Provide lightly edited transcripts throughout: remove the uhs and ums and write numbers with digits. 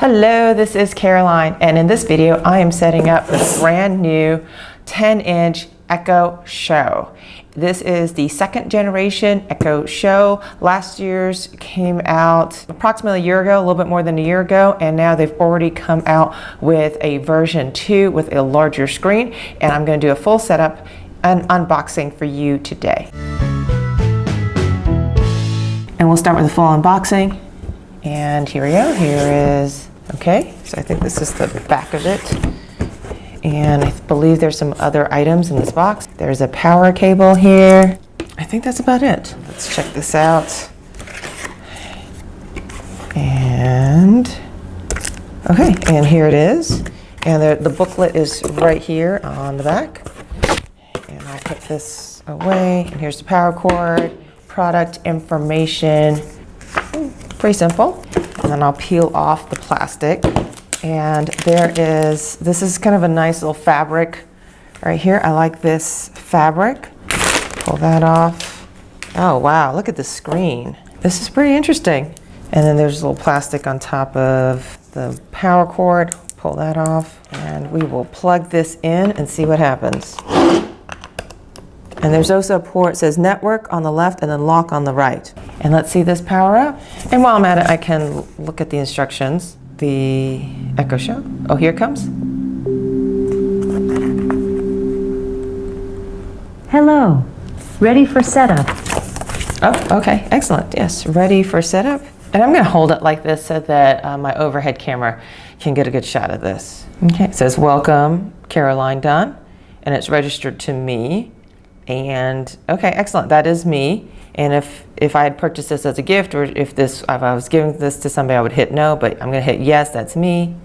Hello, this is Caroline, and in this video I am setting up the brand new 10-inch Echo Show. This is the second generation Echo Show. Last year's came out approximately a year ago, a little bit more than a year ago, and now they've already come out with a version 2 with a larger screen, and I'm going to do a full setup and unboxing for you today. And we'll start with a full unboxing. And here we go. Here is, okay, so I think this is the back of it. And I believe there's some other items in this box. There's a power cable here. I think that's about it. Let's check this out. And, okay, and here it is. And the booklet is right here on the back. And I'll put this away. And here's the power cord, product information. Pretty simple. And then I'll peel off the plastic. And this is kind of a nice little fabric right here. I like this fabric. Pull that off. Oh wow, look at the screen. This is pretty interesting. And then there's a little plastic on top of the power cord. Pull that off. And we will plug this in and see what happens. And there's also a port that says network on the left and then lock on the right. And let's see this power up. And while I'm at it, I can look at the instructions. The Echo Show. Oh, here it comes. Hello. Ready for setup. Oh, okay. Excellent. Yes, ready for setup. And I'm going to hold it like this so that my overhead camera can get a good shot of this. Okay. It says, welcome, Caroline Dunn. And it's registered to me. And okay, excellent. That is me. And if I had purchased this as a gift, or if I was giving this to somebody, I would hit no, but I'm going to hit yes, that's me.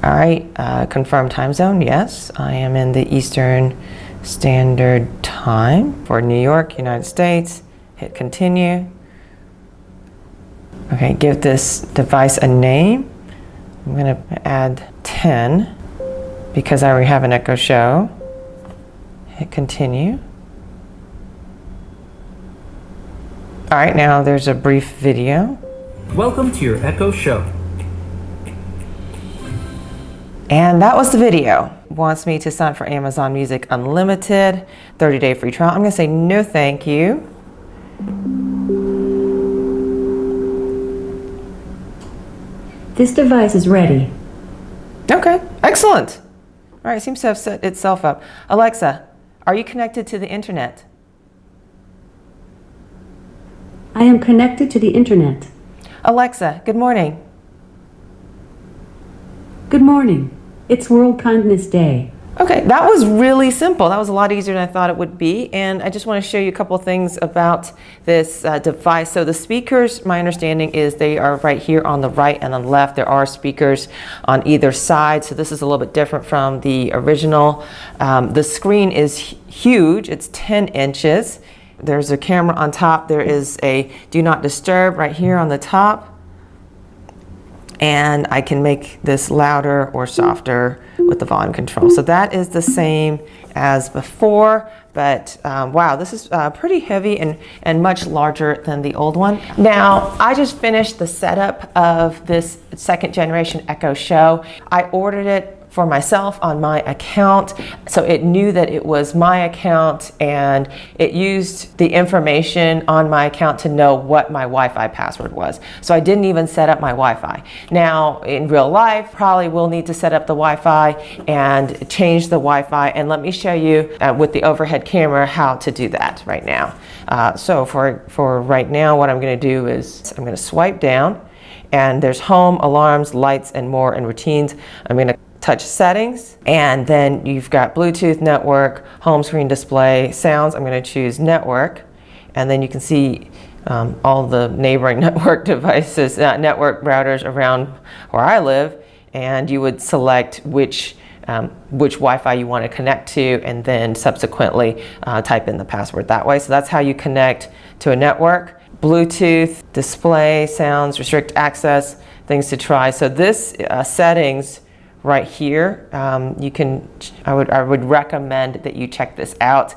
All right, confirm time zone. Yes, I am in the Eastern Standard Time for New York, United States. Hit continue. Okay, give this device a name. I'm going to add 10 because I already have an Echo Show. Hit continue. All right, now there's a brief video. Welcome to your Echo Show. And that was the video. Wants me to sign for Amazon Music Unlimited, 30-day free trial. I'm gonna say no thank you. This device is ready. Okay, excellent. All right, seems to have set itself up. Alexa, are you connected to the internet? I am connected to the internet. Alexa, good morning. Good morning. It's World Kindness Day. Okay, that was really simple. That was a lot easier than I thought it would be. And I just want to show you a couple of things about this device. So the speakers, my understanding is they are right here on the right and on the left. There are speakers on either side. So this is a little bit different from the original. The screen is huge. It's 10 inches. There's a camera on top. There is a do not disturb right here on the top. And I can make this louder or softer with the volume control. So that is the same as before, but wow, this is pretty heavy and much larger than the old one. Now, I just finished the setup of this second generation Echo Show. I ordered it for myself on my account, so it knew that it was my account, and it used the information on my account to know what my Wi-Fi password was. So I didn't even set up my Wi-Fi. Now in real life, probably will need to set up the Wi-Fi and change the Wi-Fi, and let me show you with the overhead camera how to do that right now. So for right now, what I'm going to do is I'm going to swipe down, and there's home, alarms, lights, and more, and routines. I'm going to touch settings, and then you've got Bluetooth, network, home screen display, sounds. I'm going to choose network, and then you can see all the neighboring network devices, network routers around where I live, and you would select which Wi-Fi you want to connect to, and then subsequently type in the password that way. So that's how you connect to a network. Bluetooth, display, sounds, restrict access, things to try. So this settings right here. I would recommend that you check this out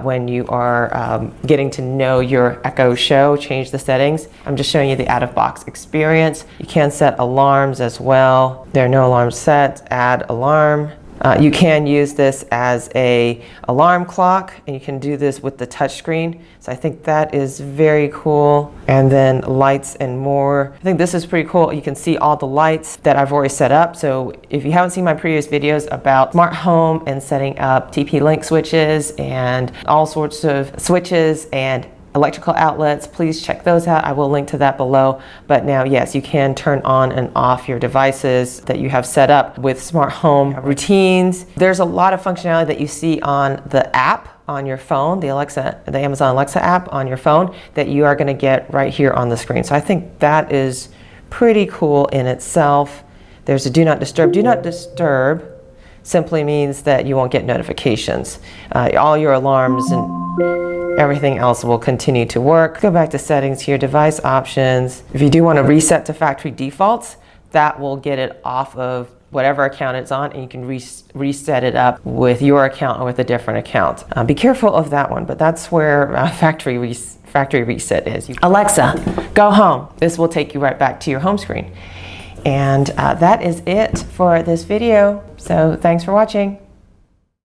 when you are getting to know your Echo Show. Change the settings. I'm just showing you the out-of-box experience. You can set alarms as well. There are no alarms set. Add alarm. You can use this as a alarm clock, and you can do this with the touchscreen. So I think that is very cool. And then lights and more. I think this is pretty cool. You can see all the lights that I've already set up. So if you haven't seen my previous videos about smart home and setting up TP-Link switches and all sorts of switches and electrical outlets, please check those out. I will link to that below. But now, yes, you can turn on and off your devices that you have set up with smart home routines. There's a lot of functionality that you see on the app on your phone, the Amazon Alexa app on your phone, that you are going to get right here on the screen. So I think that is pretty cool in itself. There's a do not disturb. Do not disturb simply means that you won't get notifications. All your alarms and everything else will continue to work. Go back to settings here, device options. If you do want to reset to factory defaults, that will get it off of whatever account it's on, and you can reset it up with your account or with a different account. Be careful of that one, but that's where factory reset is. Alexa, go home. This will take you right back to your home screen. And that is it for this video. So thanks for watching.